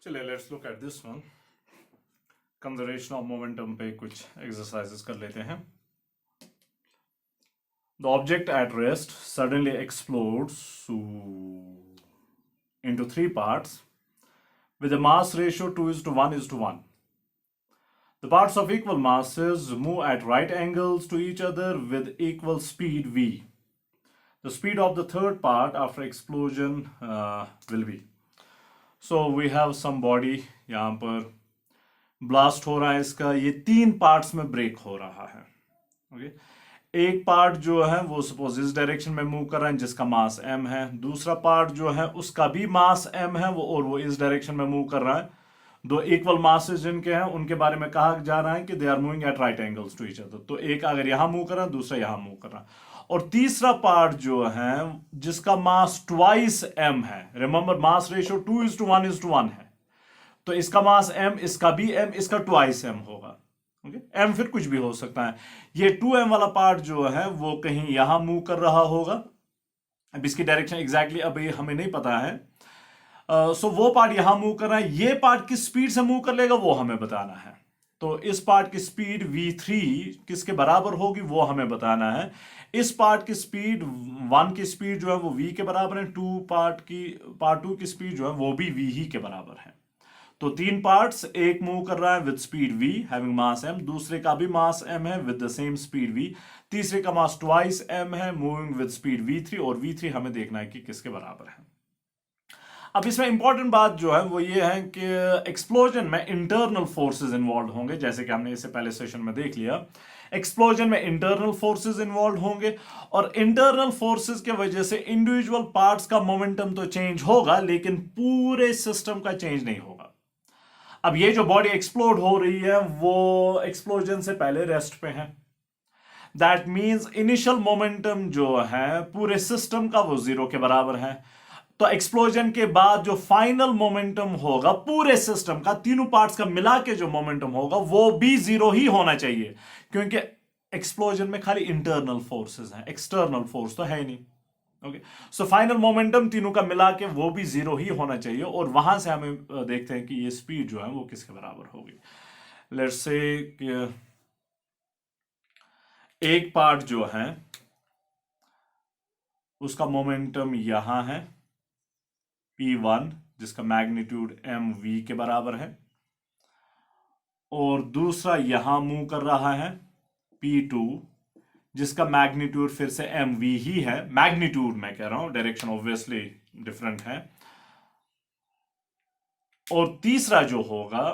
चलिए let's look at this one. Conservation of momentum पे कुछ एक्सरसाइजेस कर लेते हैं। The object at rest suddenly explodes into three parts with a mass ratio 2:1:1. The parts of equal masses move at right angles to each other with equal speed v. The speed of the third part after explosion will be. So we have some body यहाँ पर blast हो रहा है, इसका ये 3 parts में break हो रहा है। ओके, एक पार्ट जो है वो सपोज इस डायरेक्शन में मूव कर रहा है जिसका मास m है, दूसरा पार्ट जो है उसका भी मास m है वो इस डायरेक्शन में मूव कर रहा है। दो इक्वल मासेस जिनके हैं उनके बारे में कहा जा रहा है कि they are moving at right angles to each other. तो एक अगर यहां मूव कर रहा है, दूसरा यहां मूव कर रहा है, और तीसरा पार्ट जो है जिसका मास ट्वाइस m है। रिमेंबर मास रेशियो 2:1:1 है, तो इसका मास m, इसका भी m, इसका ट्वाइस m होगा। ओके, m फिर कुछ भी हो सकता है। ये 2m वाला पार्ट जो है वो कहीं यहां मूव कर रहा होगा। अब इसकी डायरेक्शन एग्जैक्टली अभी हमें नहीं पता है। सो वो पार्ट यहां मूव कर रहा है, ये पार्ट किस स्पीड से मूव कर लेगा वो हमें बताना है। तो इस पार्ट की स्पीड v3 किसके बराबर होगी वो हमें बताना है। इस पार्ट की स्पीड 1 की स्पीड जो है वो v के बराबर है, पार्ट 2 की स्पीड जो है वो भी v ही के बराबर है। तो 3 पार्ट्स, एक मूव कर रहा है with speed v having mass m, दूसरे का भी मास m है with the same speed v, तीसरे का मास ट्वाइस m है मूविंग विद स्पीड v3, और v3 हमें देखना है कि किसके बराबर है। अब इसमें इंपॉर्टेंट बात जो है वो ये है कि एक्सप्लोजन में इंटरनल फोर्सेस इन्वॉल्व होंगे, जैसे कि हमने इससे पहले सेशन में देख लिया। एक्सप्लोजन में इंटरनल फोर्सेस इन्वॉल्व होंगे, और इंटरनल फोर्सेस के वजह से इंडिविजुअल पार्ट्स का मोमेंटम तो चेंज होगा लेकिन पूरे सिस्टम का चेंज नहीं होगा। अब ये जो बॉडी एक्सप्लोड हो रही है वो एक्सप्लोजन से पहले रेस्ट पे है। दैट मींस इनिशियल मोमेंटम जो है पूरे सिस्टम का वो 0 के बराबर है। तो एक्सप्लोजन के बाद जो फाइनल मोमेंटम होगा पूरे सिस्टम का, तीनों पार्ट्स का मिला के जो मोमेंटम होगा वो भी 0 ही होना चाहिए, क्योंकि एक्सप्लोजन में खाली इंटरनल फोर्सेस हैं, एक्सटर्नल फोर्स तो है ही नहीं। ओके, सो फाइनल मोमेंटम तीनों का मिला के वो भी 0 ही होना चाहिए, और वहां से हमें देखते हैं कि ये स्पीड जो है वो किसके बराबर होगी। लेट्स से एक पार्ट जो है उसका मोमेंटम यहां है p1 जिसका मैग्नीट्यूड mv के बराबर है, और दूसरा यहां मूव कर रहा है p2 जिसका मैग्नीट्यूड फिर से mv ही है। मैग्नीट्यूड मैं कह रहा हूं, डायरेक्शन ऑब्वियसली डिफरेंट है। और तीसरा जो होगा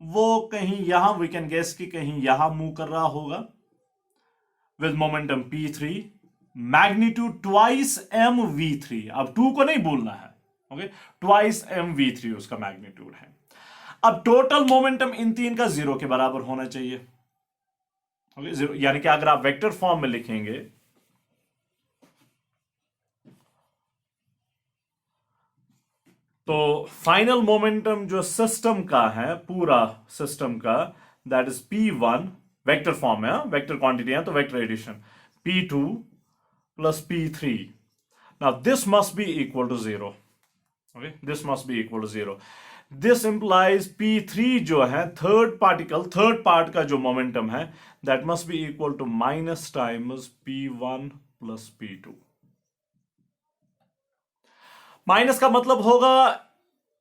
वो कहीं यहां, वी कैन गेस कि कहीं यहां मूव कर रहा होगा with momentum p3, magnitude twice mv3। अब 2 को नहीं भूलना है। ओके, ट्वाइस mv3 उसका मैग्नीट्यूड है। अब टोटल मोमेंटम इन तीन का 0 के बराबर होना चाहिए। ओके, 0 यानी कि अगर आप वेक्टर फॉर्म में लिखेंगे तो फाइनल मोमेंटम जो सिस्टम का है, पूरा सिस्टम का, that is p1, vector form है, वेक्टर क्वांटिटी है तो vector addition, p2 plus p3। Now this must be equal to 0। Okay, this must be equal to 0। This implies p3 जो है थर्ड पार्ट का जो मोमेंटम है that must be equal to minus times p1 plus p2। Minus का मतलब होगा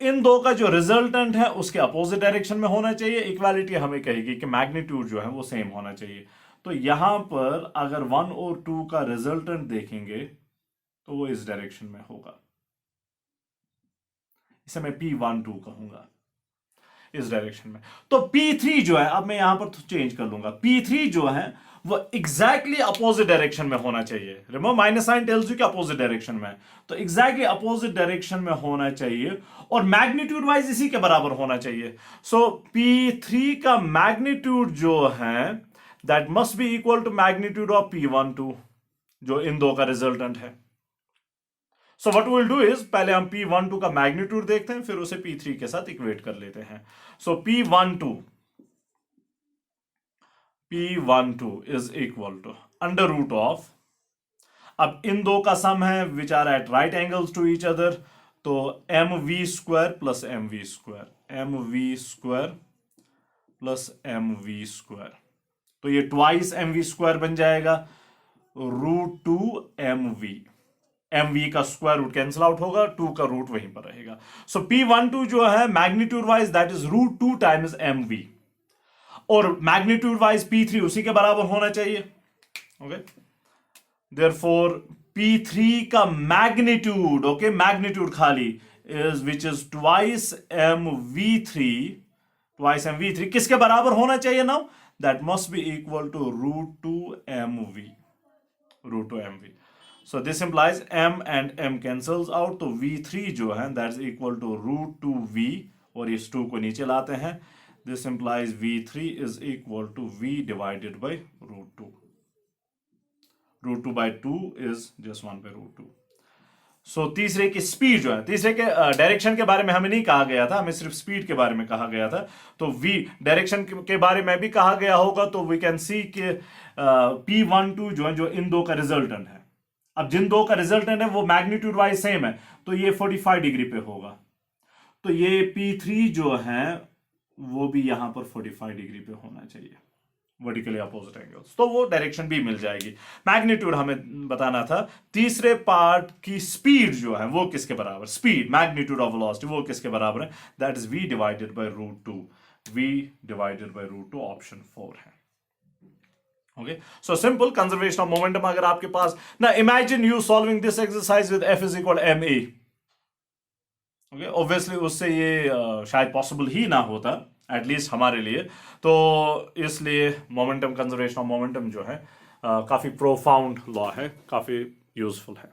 इन दो का जो रिजल्टेंट है उसके अपोजिट डायरेक्शन में होना चाहिए। इक्वालिटी हमें कहेगी कि मैग्नीट्यूड जो है वो सेम होना चाहिए। तो यहां पर अगर 1 और 2 का रिजल्टेंट देखेंगे तो वो इस डायरेक्शन में होगा, इसे मैं p12 कहूंगा, इस डायरेक्शन में। तो p3 जो है, अब मैं यहां पर चेंज कर लूंगा, p3 जो है वो एग्जैक्टली अपोजिट डायरेक्शन में होना चाहिए। Remember minus sign tells you कि अपोजिट डायरेक्शन में, तो एग्जैक्टली अपोजिट डायरेक्शन में होना चाहिए, और मैग्नीट्यूड वाइज इसी के बराबर होना चाहिए। सो p3 का मैग्नीट्यूड जो है that must be equal to magnitude of p12 जो इन दो का रिजल्टेंट है। So what will do is, पहले हम p12 का मैग्नीट्यूड देखते हैं फिर उसे p3 के साथ इक्वेट कर लेते हैं। So p12 is equal to under root of, अब इन दो का सम है which are at right angles to each other, तो M V square plus M V square, M V square plus M V square, तो ये twice M V square बन जाएगा √2 एम वी का स्क्वायर रूट कैंसिल आउट होगा, 2 का root वहीं पर रहेगा। सो P12 जो है magnitude wise that is √2 times M V, और मैग्नीट्यूड वाइज P3 उसी के बराबर होना चाहिए। ओके, देयरफॉर P3 का मैग्नीट्यूड, ओके मैग्नीट्यूड खाली is which is twice M V three किसके बराबर होना चाहिए now, that must be equal to √2 mv। So this implies m and m cancels out, तो v3 जो है that is equal to √2v, और इस 2 को नीचे लाते हैं, this implies v3 is equal to v divided by √2, √2 by 2 is just 1 by √2। सो तीसरे की स्पीड जो है, तीसरे के डायरेक्शन के बारे में हमें नहीं कहा गया था, हमें सिर्फ स्पीड के बारे में कहा गया था, तो v डायरेक्शन के बारे में भी कहा गया होगा, तो वी कैन सी कि P12 जो है जो इन दो का रिजल्टेंट है, अब जिन दो का रिजल्टेंट है वो मैग्नीट्यूड वाइज सेम है, तो ये 45 डिग्री पे होगा, तो ये P3 जो है वो भी यहां पर 45 डिग्री पे होना चाहिए, वर्टिकली अपोजिट एंगल्स, तो वो डायरेक्शन भी मिल जाएगी। मैग्नीट्यूड हमें बताना था, तीसरे पार्ट की स्पीड जो है वो किसके बराबर, स्पीड मैग्नीट्यूड ऑफ वेलोसिटी वो किसके बराबर है, that is v divided by √2, v divided by √2, option 4 है। Okay, so simple conservation of momentum अगर आपके पास ना, imagine you solving this exercise with f is equal ma, okay obviously उससे ये शायद पॉसिबल ही ना होता एटलीस्ट हमारे लिए, तो इसलिए मोमेंटम कंजर्वेशन ऑफ मोमेंटम जो है काफी प्रोफाउंड लॉ है, काफी यूजफुल है।